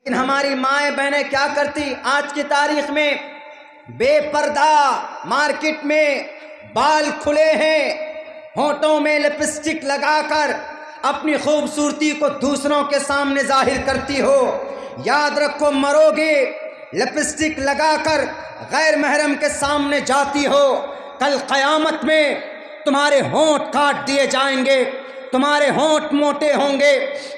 لیکن ہماری مائیں بہنیں کیا کرتی؟ آج کی تاریخ میں بے پردہ مارکیٹ میں بال کھلے ہیں، ہونٹوں میں لپسٹک لگا کر اپنی خوبصورتی کو دوسروں کے سامنے ظاہر کرتی ہو۔ یاد رکھو، مرو گے لپسٹک لگا کر غیر محرم کے سامنے جاتی ہو، کل قیامت میں تمہارے ہونٹ کاٹ دیے جائیں گے، تمہارے ہونٹ موٹے ہوں گے،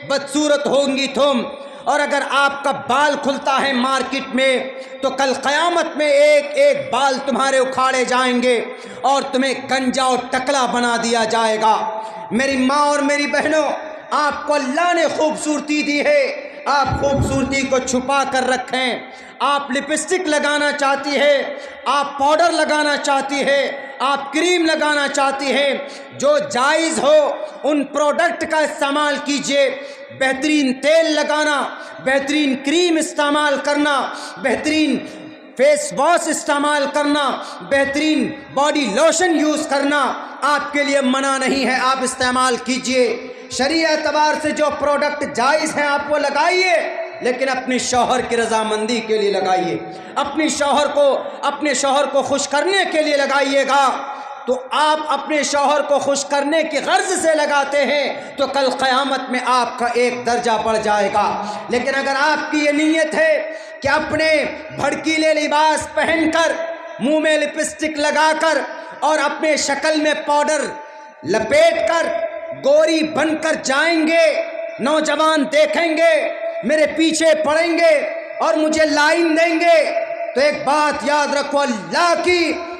بدصورت ہوں گی تم۔ اور اگر آپ کا بال کھلتا ہے مارکیٹ میں تو کل قیامت میں ایک ایک بال تمہارے اکھاڑے جائیں گے اور تمہیں گنجا اور ٹکلا بنا دیا جائے گا۔ میری ماں اور میری بہنوں، آپ کو اللہ نے خوبصورتی دی ہے، آپ خوبصورتی کو چھپا کر رکھیں۔ آپ لپسٹک لگانا چاہتی ہے، آپ پاؤڈر لگانا چاہتی ہے، آپ کریم لگانا چاہتی ہے، جو جائز ہو ان پروڈکٹ کا استعمال کیجئے۔ بہترین تیل لگانا، بہترین کریم استعمال کرنا، بہترین فیس واش استعمال کرنا، بہترین باڈی لوشن یوز کرنا آپ کے لیے منع نہیں ہے، آپ استعمال کیجئے۔ شرعی اعتبار سے جو پروڈکٹ جائز ہیں آپ وہ لگائیے، لیکن اپنے شوہر کی رضامندی کے لیے لگائیے، اپنے شوہر کو خوش کرنے کے لیے لگائیے گا۔ تو آپ اپنے شوہر کو خوش کرنے کی غرض سے لگاتے ہیں تو کل قیامت میں آپ کا ایک درجہ بڑھ جائے گا۔ لیکن اگر آپ کی یہ نیت ہے کہ اپنے بھڑکیلے لباس پہن کر، منہ میں لپسٹک لگا کر اور اپنے شکل میں پاؤڈر لپیٹ کر گوری بن کر جائیں گے، نوجوان دیکھیں گے، میرے پیچھے پڑیں گے اور مجھے لائن دیں گے، تو ایک بات یاد رکھو،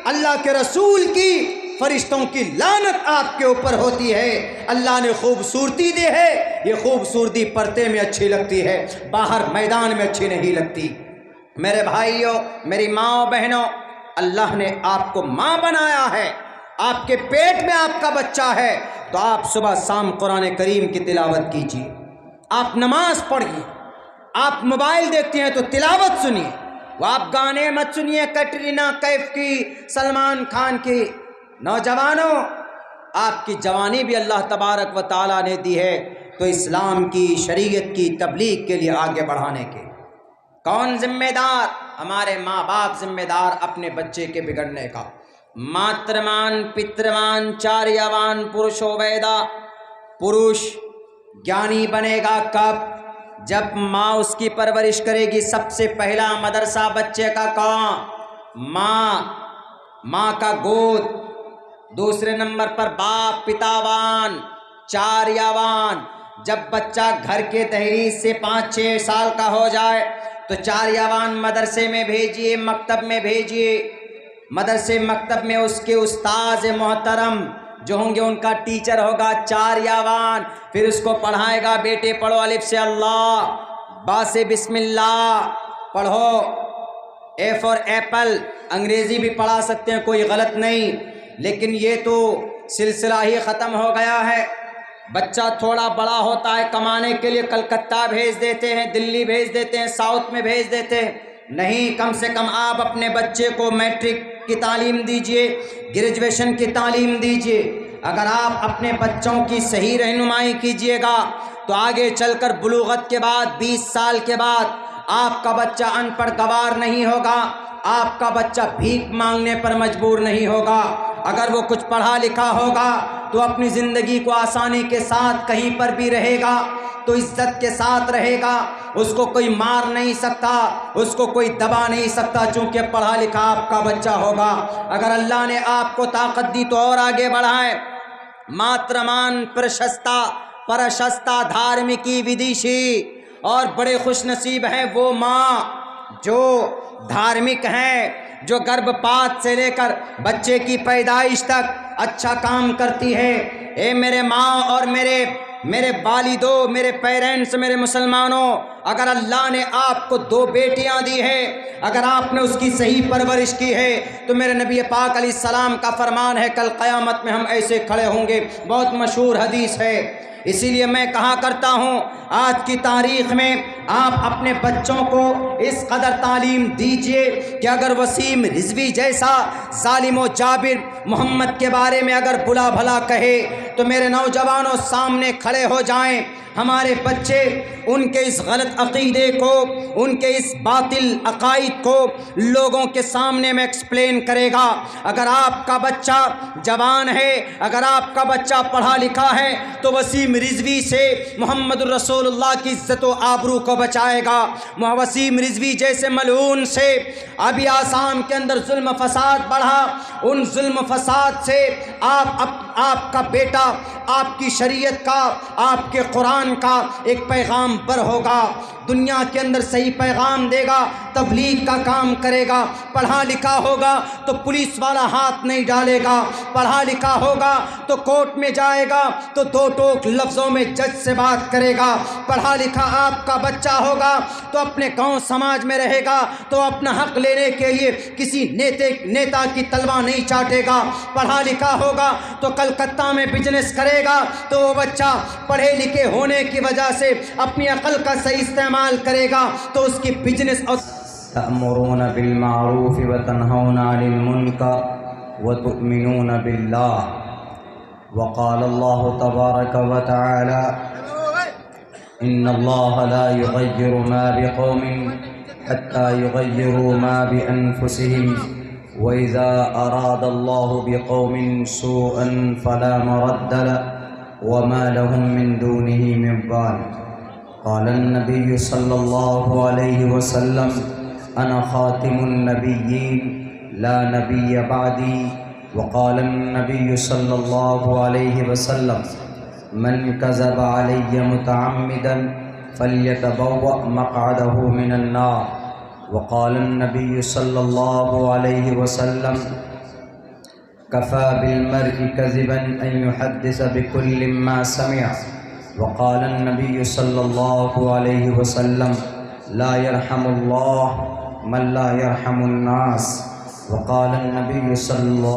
اللہ کے رسول کی، فرشتوں کی لعنت آپ کے اوپر ہوتی ہے۔ اللہ نے خوبصورتی دی ہے، یہ خوبصورتی پردے میں اچھی لگتی ہے، باہر میدان میں اچھی نہیں لگتی۔ میرے بھائیوں، میری ماں بہنوں، اللہ نے آپ کو ماں بنایا ہے، آپ کے پیٹ میں آپ کا بچہ ہے، تو آپ صبح شام قرآن کریم کی تلاوت کیجیے، آپ نماز پڑھیے، آپ موبائل دیکھتے ہیں تو تلاوت سنیے، وہ آپ گانے مت سنیے کٹرینہ کیف کی، سلمان خان کی۔ نوجوانوں، آپ کی جوانی بھی اللہ تبارک و تعالیٰ نے دی ہے تو اسلام کی، شریعت کی تبلیغ کے لیے آگے بڑھانے کے۔ کون ذمہ دار؟ ہمارے ماں باپ ذمہ دار اپنے بچے کے بگڑنے کا۔ ماترمان پترمان چاریاوان پروشو ویدا، پروش جانی بنے گا کب؟ جب ماں اس کی پرورش کرے گی۔ سب سے پہلا مدرسہ بچے کا کون؟ ماں کا گود، دوسرے نمبر پر باپ پتاوان، چاریاوان۔ جب بچہ گھر کے دہلیز سے 5-6 سال کا ہو جائے تو چاریاوان مدرسے میں بھیجیے، مکتب میں بھیجیے۔ مدرسے مکتب میں اس کے استاذ محترم جو ہوں گے، ان کا ٹیچر ہوگا چاریاوان، پھر اس کو پڑھائے گا، بیٹے پڑھو الف سے اللہ، با سے بسم اللہ پڑھو، اے فار ایپل، انگریزی بھی پڑھا سکتے ہیں، کوئی غلط نہیں، لیکن یہ تو سلسلہ ہی ختم ہو گیا ہے۔ بچہ تھوڑا بڑا ہوتا ہے، کمانے کے لیے کلکتہ بھیج دیتے ہیں، دلی بھیج دیتے ہیں، ساؤتھ میں بھیج دیتے ہیں۔ نہیں، کم سے کم آپ اپنے بچے کو میٹرک کی تعلیم دیجئے، گریجویشن کی تعلیم دیجئے۔ اگر آپ اپنے بچوں کی صحیح رہنمائی کیجئے گا تو آگے چل کر بلوغت کے بعد 20 سال کے بعد آپ کا بچہ ان پڑھ گوار نہیں ہوگا، آپ کا بچہ بھیک مانگنے پر مجبور نہیں ہوگا۔ اگر وہ کچھ پڑھا لکھا ہوگا تو اپنی زندگی کو آسانی کے ساتھ کہیں پر بھی رہے گا تو عزت کے ساتھ رہے گا، اس کو کوئی مار نہیں سکتا، اس کو کوئی دبا نہیں سکتا، چونکہ پڑھا لکھا آپ کا بچہ ہوگا۔ اگر اللہ نے آپ کو طاقت دی تو اور آگے بڑھائیں۔ ماترمان پرشستہ دھارمکی ودیشی، اور بڑے خوش نصیب ہیں وہ ماں جو دھارمک ہیں، جو گربھ پات سے لے کر بچے کی پیدائش تک اچھا کام کرتی ہے۔ اے میرے ماں اور میرے والدوں، میرے پیرنٹس، میرے مسلمانوں، اگر اللہ نے آپ کو 2 بیٹیاں دی ہیں، اگر آپ نے اس کی صحیح پرورش کی ہے تو میرے نبی پاک علیہ السلام کا فرمان ہے کل قیامت میں ہم ایسے کھڑے ہوں گے، بہت مشہور حدیث ہے۔ اسی لیے میں کہا کرتا ہوں، آج کی تاریخ میں آپ اپنے بچوں کو اس قدر تعلیم دیجئے کہ اگر وسیم رضوی جیسا ظالم و جابر محمد کے بارے میں اگر بلا بھلا کہے تو میرے نوجوانوں سامنے کھڑے ہو جائیں. ہمارے بچے ان کے اس غلط عقیدے کو، ان کے اس باطل عقائد کو لوگوں کے سامنے میں ایکسپلین کرے گا. اگر آپ کا بچہ جوان ہے، اگر آپ کا بچہ پڑھا لکھا ہے تو وسیم رضوی سے محمد الرسول اللہ کی عزت و آبرو کو بچائے گا. وسیم رضوی جیسے ملعون سے ابھی آسام کے اندر ظلم فساد بڑھا، ان ظلم فساد سے آپ کا بیٹا آپ کی شریعت کا، آپ کے قرآن کا ایک پیغام بر ہوگا. دنیا کے اندر صحیح پیغام دے گا، تبلیغ کا کام کرے گا. پڑھا لکھا ہوگا تو پولیس والا ہاتھ نہیں ڈالے گا، پڑھا لکھا ہوگا تو کورٹ میں جائے گا تو دو ٹوک لفظوں میں جج سے بات کرے گا. پڑھا لکھا آپ کا بچہ ہوگا تو اپنے گاؤں سماج میں رہے گا تو اپنا حق لینے کے لیے کسی نیتا کی تلوار نہیں چاٹے گا. پڑھا لکھا ہوگا تو کلکتہ میں بزنس کرے گا تو وہ بچہ پڑھے لکھے ہونے کی وجہ سے اپنی عقل کا صحیح استعمال کرے گا تو اس کی بزنس. اور تأمرون بالمعروف وتنهون عن المنکر وتؤمنون بالله وقال الله تبارك وتعالى إن الله لا يغير ما بقوم حتى يغيروا ما بأنفسهم وإذا أراد الله بقوم سوءا فلا مرد له وما لهم من دونه من وال. قال النبي صلى الله عليه وسلم أنا خاتم النبيين لا نبي بعدي. وقال النبي صلى الله عليه وسلم من كذب علي متعمدا فليتبوأ مقعده من النار. وقال النبي صلى الله عليه وسلم كفى بالمرء كذبا أن يحدث بكل ما سمع. وقال النبي صلى الله عليه وسلم لا يرحم الله من لا يرحم الناس. وقال النبي صلى الله